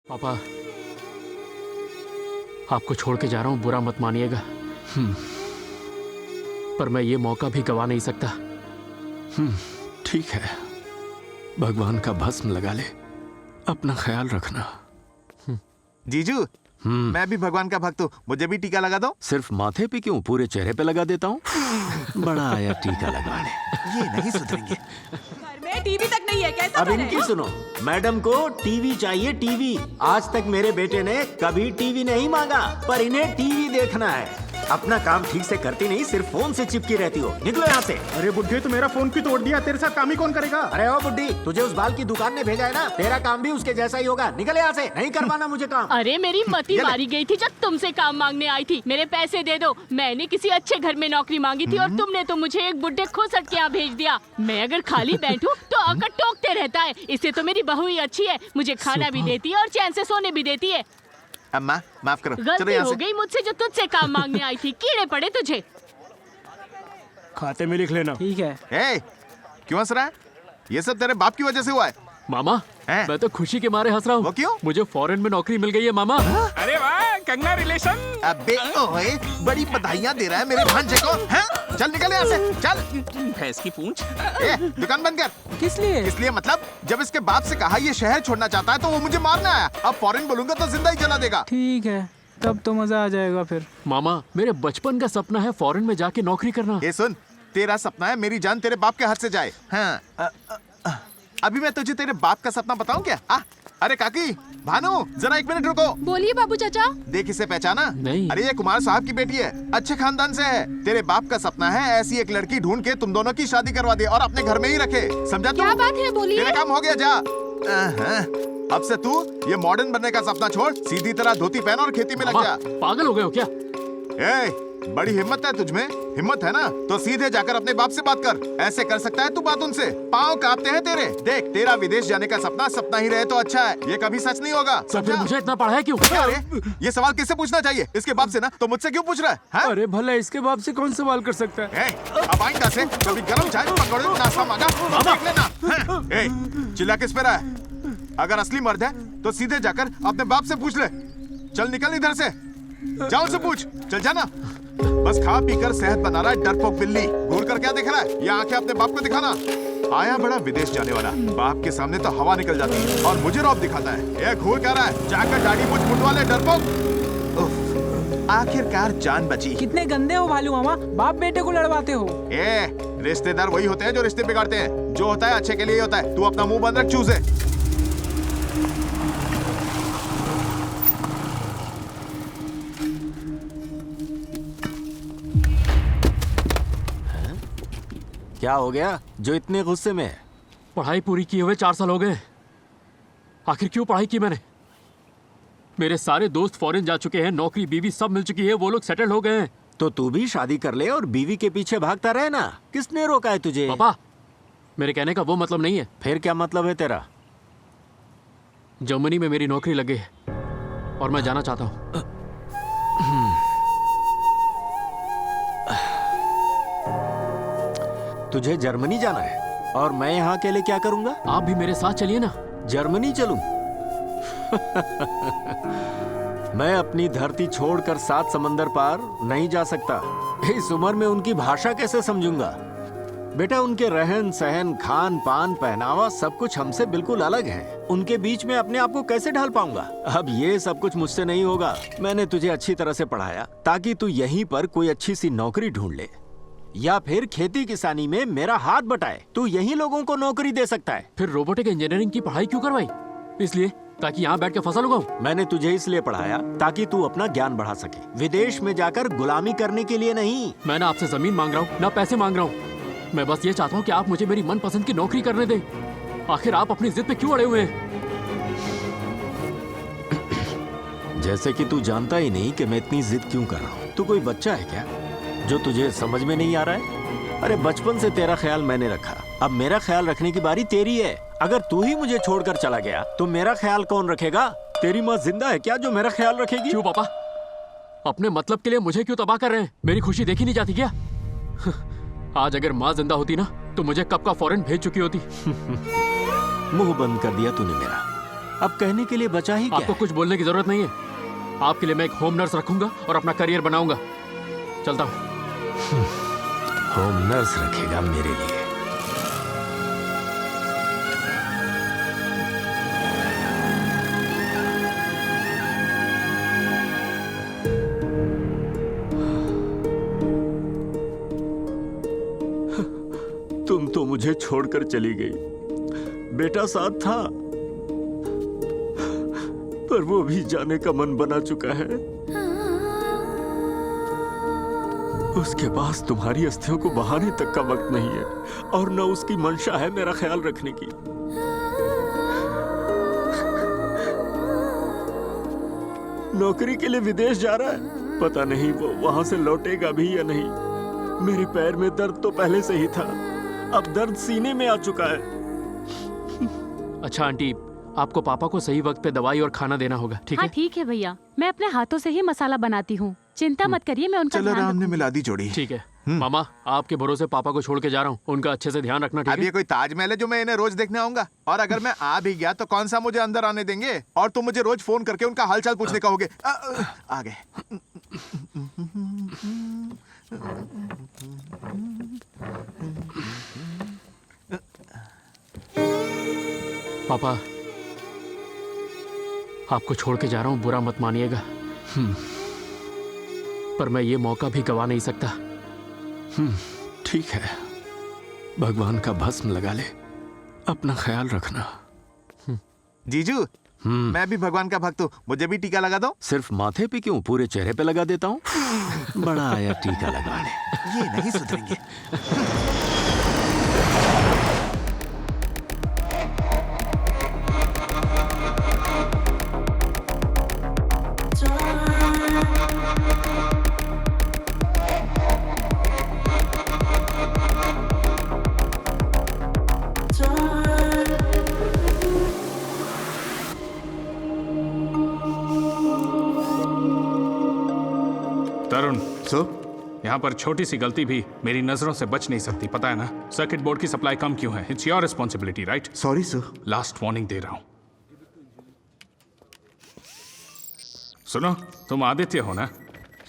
पापा, आपको छोड़ के जा रहा हूं, बुरा मत मानिएगा। पर मैं ये मौका भी गवा नहीं सकता। ठीक है, भगवान का भस्म लगा ले, अपना ख्याल रखना। जीजू, मैं भी भगवान का भक्त हूँ, मुझे भी टीका लगा दो। सिर्फ माथे पे क्यों, पूरे चेहरे पे लगा देता हूँ। बड़ा आया टीका लगाने। ये नहीं सुधरेंगे। घर में टीवी तक नहीं है, कैसा अब घर है? इनकी सुनो, मैडम को टीवी चाहिए, टीवी। आज तक मेरे बेटे ने कभी टीवी नहीं मांगा, पर इन्हें टीवी देखना है। अपना काम ठीक से करती नहीं, सिर्फ फोन से चिपकी रहती हो। निकलो यहाँ से। अरे बुड्ढे, तो मेरा फोन क्यों तोड़ दिया? तेरे साथ काम ही कौन करेगा? अरे ओ बुड्ढी, तुझे उस बाल की दुकान ने भेजा है ना, तेरा काम भी उसके जैसा ही होगा। निकल यहाँ से, नहीं करवाना मुझे काम। अरे मेरी मती मारी गई थी जब तुमसे काम मांगने आई थी। मेरे पैसे दे दो। मैंने किसी अच्छे घर में नौकरी मांगी थी और तुमने तो मुझे एक बुड्ढे खोसट के यहाँ भेज दिया। मैं अगर खाली बैठूं तो आकर टोकते रहता है। इससे तो मेरी बहू ही अच्छी है, मुझे खाना भी देती है और चैन से सोने भी देती है। अम्मा माफ करो, चलो गलती यहाँ हो से। गई मुझसे जो तुझसे काम मांगने आई थी। कीड़े पड़े तुझे। खाते में लिख लेना। ठीक है। ए, क्यों हंस रहा है? ये सब तेरे बाप की वजह से हुआ है। मामा, हैं? मैं तो खुशी के मारे हंस रहा हूँ। वो क्यों? मुझे फॉरेन में नौकरी मिल गई है मामा। अरे वाह, कंगना रिलेशन। अबे ओए, बड़ी बधाइयाँ दे रहा है मेरे भांजे को। हैं? चल निकल यहाँ से, चल। भैंस की पूंछ। ए, दुकान बंद कर। किस लिए? इसलिए मतलब, जब इसके बाप से कहा ये शहर छोड़ना चाहता है तो वो मुझे मारने आया। अब फॉरेन बोलूंगा तो जिंदा ही जला देगा। ठीक है, तब तो मजा आ जाएगा फिर। मामा, मेरे बचपन का सपना है फॉरेन में जाके नौकरी करना। ए सुन, तेरा सपना है मेरी जान तेरे बाप के हाथ से जाए। हाँ, अभी मैं तुझे तेरे बाप का सपना बताऊं क्या? अरे काकी, भानु, जरा एक मिनट रुको। बोलिए बाबू चाचा। देख इसे पहचाना? नहीं। अरे ये कुमार साहब की बेटी है, अच्छे खानदान से है। तेरे बाप का सपना है ऐसी एक लड़की ढूंढ के तुम दोनों की शादी करवा दे और अपने घर में ही रखे। समझा तू? क्या बात है, बोलिए। तेरा काम हो गया, जा। अब से तू ये मॉडर्न बनने का सपना छोड़, सीधी तरह धोती पहन और खेती में लग मामा, जा। पागल हो गए हो क्या? ए, बड़ी हिम्मत है तुझमें? हिम्मत है ना तो सीधे जाकर अपने बाप से बात कर। ऐसे कर सकता है तू बात उनसे? पाँव कांपते हैं तेरे। देख, तेरा विदेश जाने का सपना सपना ही रहे तो अच्छा है, ये कभी सच नहीं होगा। तो फिर समझा? मुझे इतना पढ़ाया क्यों? अरे, ये सवाल किससे पूछना चाहिए? इसके बाप से ना, तो मुझसे क्यों पूछ रहा है? हाँ? अरे भला इसके बाप से कौन सवाल कर सकता है? अब आइंदा से कभी गरम चाय पकौड़े नाश्ता मांगा देख लेना। हाँ? ए, चिल्ला किस पे रहा है? अगर असली मर्द है तो सीधे जाकर अपने बाप से पूछ ले। चल निकल इधर से, जाओ से पूछ। चल जाना। बस खा पी कर सेहत बना रहा है डरपोक बिल्ली। घूर कर क्या देख रहा है? ये आंखें अपने बाप को दिखाना। आया बड़ा विदेश जाने वाला, बाप के सामने तो हवा निकल जाती है और मुझे रौब दिखाता है। ये घूर क्या रहा है? जाकर दाढ़ी मुझ मुंडवा ले डरपोक। उफ, आखिरकार जान बची। कितने गंदे हो भालू मामा, बाप बेटे को लड़वाते हो। ए, रिश्तेदार वही होते हैं जो रिश्ते बिगाड़ते हैं। जो होता है अच्छे के लिए ही होता है। तू अपना मुंह बंद रख, चूजे। क्या हो गया जो इतने गुस्से में है? पढ़ाई पूरी किए हुए 4 साल हो गए। आखिर क्यों पढ़ाई की मैंने? मेरे सारे दोस्त फॉरेन जा चुके हैं, नौकरी बीवी सब मिल चुकी है, वो लोग सेटल हो गए हैं। तो तू भी शादी कर ले और बीवी के पीछे भागता रहे ना। किसने रोका है तुझे? पापा, मेरे कहने का वो मतलब नहीं है। फिर क्या मतलब है तेरा? जर्मनी में मेरी नौकरी लग गई है और मैं जाना चाहता हूँ। तुझे जर्मनी जाना है और मैं यहाँ अकेले क्या करूँगा? आप भी मेरे साथ चलिए ना। जर्मनी चलूं? मैं अपनी धरती छोड़कर 7 समंदर पार नहीं जा सकता। इस उम्र में उनकी भाषा कैसे समझूंगा? बेटा, उनके रहन सहन, खान पान, पहनावा सब कुछ हमसे बिल्कुल अलग है। उनके बीच में अपने आप को कैसे ढाल पाऊंगा? अब ये सब कुछ मुझसे नहीं होगा। मैंने तुझे अच्छी तरह से पढ़ाया ताकि तू यहीं पर कोई अच्छी सी नौकरी ढूंढ ले या फिर खेती किसानी में मेरा हाथ बटाए। तू यही लोगों को नौकरी दे सकता है। फिर रोबोटिक इंजीनियरिंग की पढ़ाई क्यों करवाई? इसलिए ताकि यहाँ बैठ के फसल उगाऊं। मैंने तुझे इसलिए पढ़ाया ताकि तू अपना ज्ञान बढ़ा सके, विदेश में जाकर गुलामी करने के लिए नहीं। मैं ना आपसे जमीन मांग रहा हूँ ना पैसे मांग रहा हूँ। मैं बस ये चाहता हूँ कि आप मुझे मेरी मनपसंद की नौकरी करने दें। आखिर आप अपनी जिद पे क्यों अड़े हुए हैं? जैसे कि तू जानता ही नहीं कि मैं इतनी जिद क्यों कर रहा हूँ। तू कोई बच्चा है क्या जो तुझे समझ में नहीं आ रहा है? अरे बचपन से तेरा ख्याल मैंने रखा, अब मेरा ख्याल रखने की बारी तेरी है। अगर तू ही मुझे छोड़कर चला गया तो मेरा ख्याल कौन रखेगा? तेरी माँ जिंदा है क्या जो मेरा ख्याल रखेगी? क्यों पापा, अपने मतलब के लिए मुझे क्यों तबाह कर रहे हैं? मेरी खुशी देखी नहीं जाती क्या? आज अगर माँ जिंदा होती ना तो मुझे कब का फॉरेन भेज चुकी होती। मुंह बंद कर दिया तूने मेरा। अब कहने के लिए बचा ही क्या आपको है? कुछ बोलने की जरूरत नहीं है। आपके लिए मैं एक होम नर्स रखूंगा और अपना करियर बनाऊंगा। चलता हूँ। होम नर्स रखेगा मेरे लिए? तुम तो मुझे छोड़कर चली गई। बेटा साथ था, पर वो भी जाने का मन बना चुका है। उसके पास तुम्हारी अस्थियों को बहाने तक का वक्त नहीं है, और न उसकी मंशा है मेरा ख्याल रखने की। नौकरी के लिए विदेश जा रहा है, पता नहीं वो वहां से लौटेगा भी या नहीं। मेरे पैर में दर्द तो पहले से ही था, अब दर्द सीने में आ चुका है। अच्छा आंटी, आपको पापा को सही वक्त पे दवाई और खाना देना होगा, ठीक हाँ है? ठीक है भैया, मैं अपने हाथों से ही मसाला बनाती हूँ, चिंता मत करिए, मैं उनका चलो ध्यान राम ने रखूंगी। मिला दी जोड़ी। ठीक है मामा, आपके भरोसे पापा को छोड़ के जा रहा हूँ, उनका अच्छे से ध्यान रखना, ठीक अब है? ये कोई ताजमहल है जो मैं इन्हें रोज देखने आऊंगा? और अगर मैं आ भी गया तो कौन सा मुझे अंदर आने देंगे? और तुम मुझे रोज फोन करके उनका हालचाल पूछने कहोगे। आ गए। पापा, आपको छोड़ के जा रहा हूँ, बुरा मत मानिएगा। पर मैं ये मौका भी गवा नहीं सकता। ठीक है, भगवान का भस्म लगा ले, अपना ख्याल रखना। जीजू, मैं भी भगवान का भक्त हूँ, मुझे भी टीका लगा दो। सिर्फ माथे पे क्यों, पूरे चेहरे पे लगा देता हूँ। बड़ा आया टीका लगाने। ये नहीं सुधरेंगे। तरुण, सो यहाँ पर छोटी सी गलती भी मेरी नजरों से बच नहीं सकती, पता है ना? सर्किट बोर्ड की सप्लाई कम क्यों है? It's your responsibility, right? Sorry sir. Last warning दे रहा हूँ। सुनो, तुम आदित्य हो ना?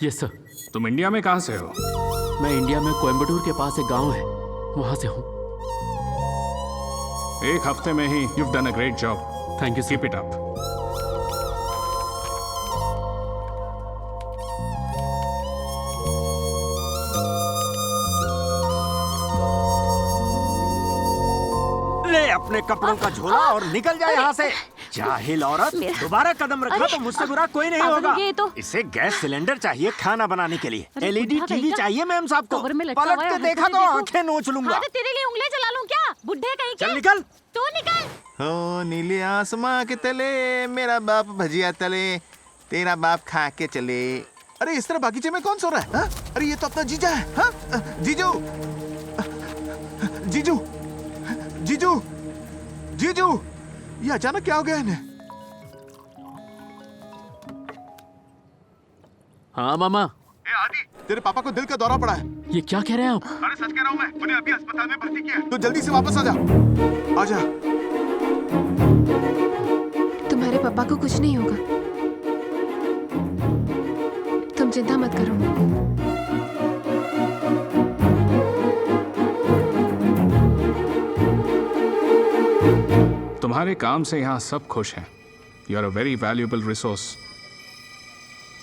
Yes sir. तुम इंडिया में कहाँ से हो? मैं इंडिया में कोयम्बटूर के पास एक गांव है, वहां से हूँ। एक हफ्ते में ही you've done a great job. Thank you, Keep it up. ले अपने कपड़ों का झोला और निकल जाए यहाँ से। जाहिल औरत, दोबारा कदम रखा तो मुझसे बुरा कोई नहीं होगा। इसे गैस सिलेंडर चाहिए खाना बनाने के लिए, एलईडी टीवी चाहिए मैम साहब को। पलट के देखा तो आंखें नोच लूंगा। तेरे लिए उंगलियां चला लूं क्या, बुढ़े कहीं के? चल निकल। तू निकल। हो नीले आसमां के तले मेरा बाप भजिया तले, तेरा बाप खा के चले। अरे इस तरह बागीचे में कौन सो रहा है? हा? अरे ये तो अपना जीजा है। हा? जीजू, जीजू, जीजू, जीजू, ये अचानक क्या हो गया इन्हें? हाँ मामा। ए आदि, तेरे पापा को दिल का दौरा पड़ा है। ये क्या कह रहे हैं आप? अरे सच कह रहा हूँ मैं, उन्हें अभी अस्पताल में भर्ती किया है। तो जल्दी से वापस आ जा। आजा। तुम्हारे पापा को कुछ नहीं होगा, तुम चिंता मत करो। तुम्हारे काम से यहाँ सब खुश हैं। You are a very valuable resource.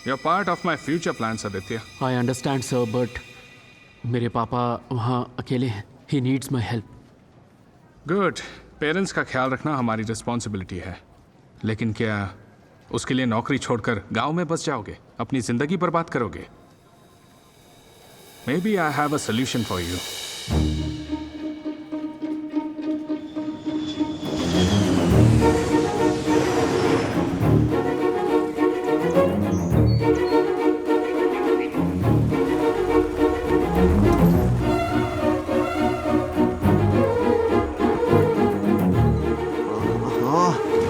You are part of my future plans, Aditya. I understand sir, but मेरे पापा वहाँ अकेले हैं। He needs my help. Good. Parents का ख्याल रखना हमारी रिस्पॉन्सिबिलिटी है, लेकिन क्या उसके लिए नौकरी छोड़कर गांव में बस जाओगे, अपनी जिंदगी बर्बाद करोगे? Maybe I have a solution for you.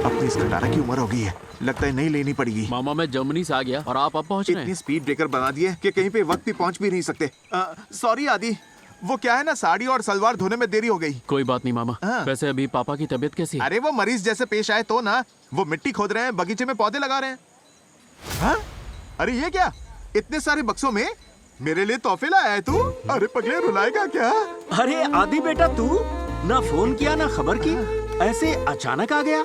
अपनी इस खटारा की उम्र हो गई है, लगता है नहीं लेनी पड़ेगी। मामा मैं जर्मनी से आ गया और आप अब पहुंच रहे इतनी हैं। स्पीड ब्रेकर बना दिए कि कहीं पे वक्त भी पहुंच भी नहीं सकते। सॉरी आदि, वो क्या है ना, साड़ी और सलवार धोने में देरी हो गई। कोई बात नहीं मामा। हाँ। वैसे अभी पापा की तबीयत कैसी है? अरे वो मरीज जैसे पेश आए तो ना, वो मिट्टी खोद रहे हैं, बगीचे में पौधे लगा रहे हैं। हाँ? अरे ये क्या, इतने सारे बक्सों में मेरे लिए तोहफे लाया है तू? अरे पगले, रुलाएगा क्या? अरे आदि बेटा, तू ना फोन किया ना खबर की, ऐसे अचानक आ गया।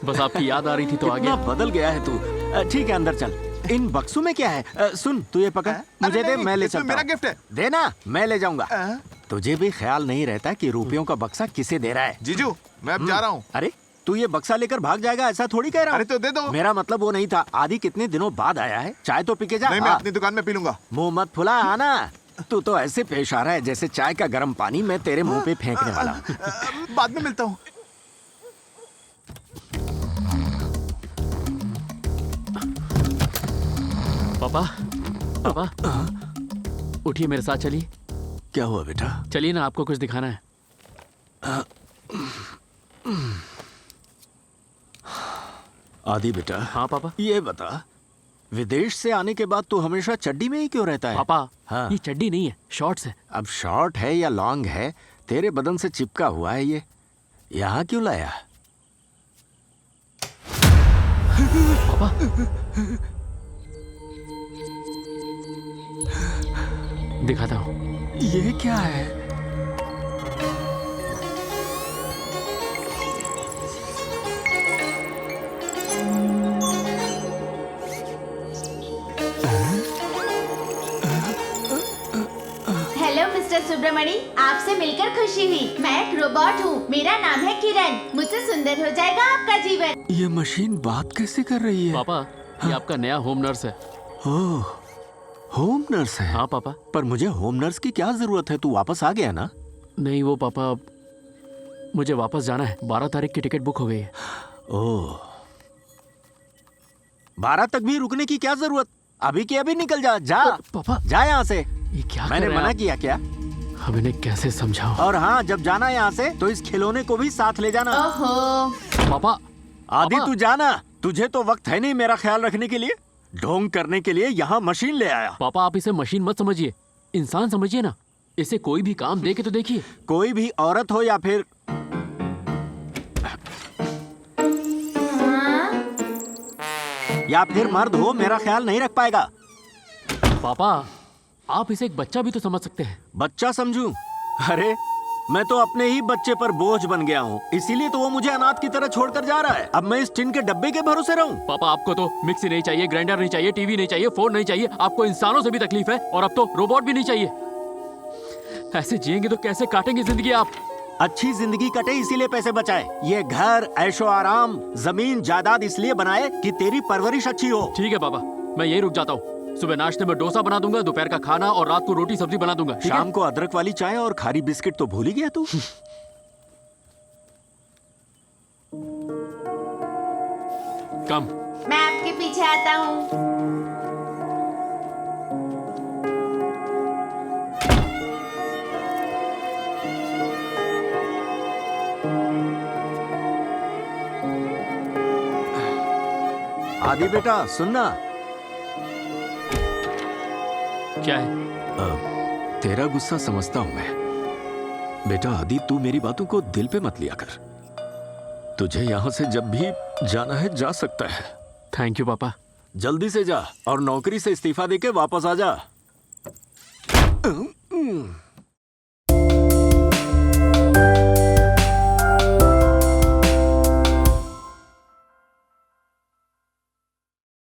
बस आपकी याद आ रही थी तो आ कितना गया। बदल गया है तू। ठीक है, अंदर चल। इन बक्सों में क्या है? सुन, तू ये पकड़, मुझे अरे दे, नहीं, मैं ले इसमें चलता मेरा हूँ। गिफ्ट है। देना, मैं ले जाऊंगा। तुझे भी ख्याल नहीं रहता कि रुपयों का बक्सा किसे दे रहा है? जीजू, मैं अब जा रहा हूँ। अरे तू ये बक्सा लेकर भाग जाएगा, ऐसा थोड़ी कह रहा अरे हूँ। तो दे दो। मेरा मतलब वो नहीं था। आदि कितने दिनों बाद आया है, चाय तो पी के जा। नहीं, मैं हाँ। अपनी दुकान में पी लूंगा। मुंह मत फुला, आना। तू तो ऐसे पेश आ रहा है जैसे चाय का गर्म पानी मैं तेरे मुंह पे फेंकने वाला हूँ। बाद में मिलता हूँ। पापा, पापा, उठिए, मेरे साथ चलिए। क्या हुआ बेटा? चलिए ना, आपको कुछ दिखाना है। आदि बेटा। हाँ पापा। ये बता, विदेश से आने के बाद तू हमेशा चड्डी में ही क्यों रहता है? पापा, हाँ। ये चड्डी नहीं है, शॉर्ट्स है। अब शॉर्ट है या लॉन्ग है, तेरे बदन से चिपका हुआ है ये। यहाँ क्यों लाया? पापा, दिखाता हूँ। ये क्या है? हेलो मिस्टर सुब्रमणी, आपसे मिलकर खुशी हुई। मैं एक रोबोट हूँ, मेरा नाम है किरण। मुझसे सुंदर हो जाएगा आपका जीवन। ये मशीन बात कैसे कर रही है? पापा, ये आपका नया होम नर्स है। ओह, होम नर्स है? हाँ पापा। पर मुझे होम नर्स की क्या जरूरत है? तू वापस आ गया ना? नहीं वो पापा, मुझे वापस जाना है। 12 तारीख की टिकट बुक हो गई है। ओह, 12 तक भी रुकने की क्या जरूरत? अभी के अभी निकल जा। जा पापा, जा यहाँ से। ये क्या मैंने कर रहे हैं मना आप? किया क्या? अब इन्हें कैसे समझाऊं? और हाँ, जब जाना यहाँ से तो इस खिलौने को भी साथ ले जाना। ओहो, पापा, आदि पापा। तू जाना, तुझे तो वक्त है नहीं मेरा ख्याल रखने के लिए। ढोंग करने के लिए यहाँ मशीन ले आया। पापा, आप इसे मशीन मत समझिए, इंसान समझिए ना। इसे कोई भी काम दे के तो देखिए। कोई भी औरत हो या फिर मर्द हो, मेरा ख्याल नहीं रख पाएगा। पापा, आप इसे एक बच्चा भी तो समझ सकते हैं। बच्चा समझूं? अरे मैं तो अपने ही बच्चे पर बोझ बन गया हूँ, इसीलिए तो वो मुझे अनाथ की तरह छोड़कर जा रहा है। अब मैं इस टिन के डब्बे के भरोसे रहूं? पापा, आपको तो मिक्सी नहीं चाहिए, ग्राइंडर नहीं चाहिए, टीवी नहीं चाहिए, फोन नहीं चाहिए। आपको इंसानों से भी तकलीफ है और अब तो रोबोट भी नहीं चाहिए। ऐसे जिएंगे तो कैसे काटेंगे जिंदगी आप? अच्छी जिंदगी कटे इसीलिए पैसे बचाए। ये घर, ऐशो आराम, जमीन जायदाद इसलिए बनाए कि तेरी परवरिश अच्छी हो। ठीक है पापा, मैं यही रुक जाता हूँ। सुबह नाश्ते में डोसा बना दूंगा, दोपहर का खाना और रात को रोटी सब्जी बना दूंगा। ठीक है? शाम को अदरक वाली चाय और खारी बिस्किट तो भूल ही गया तू। कम। मैं आपके पीछे आता हूँ। आदि बेटा सुनना। क्या है? तेरा गुस्सा समझता हूं मैं। बेटा आदि, तू मेरी बातों को दिल पे मत लिया कर। तुझे यहाँ से जब भी जाना है जा सकता है। थैंक यू पापा। जल्दी से जा और नौकरी से इस्तीफा देके वापस आ जा।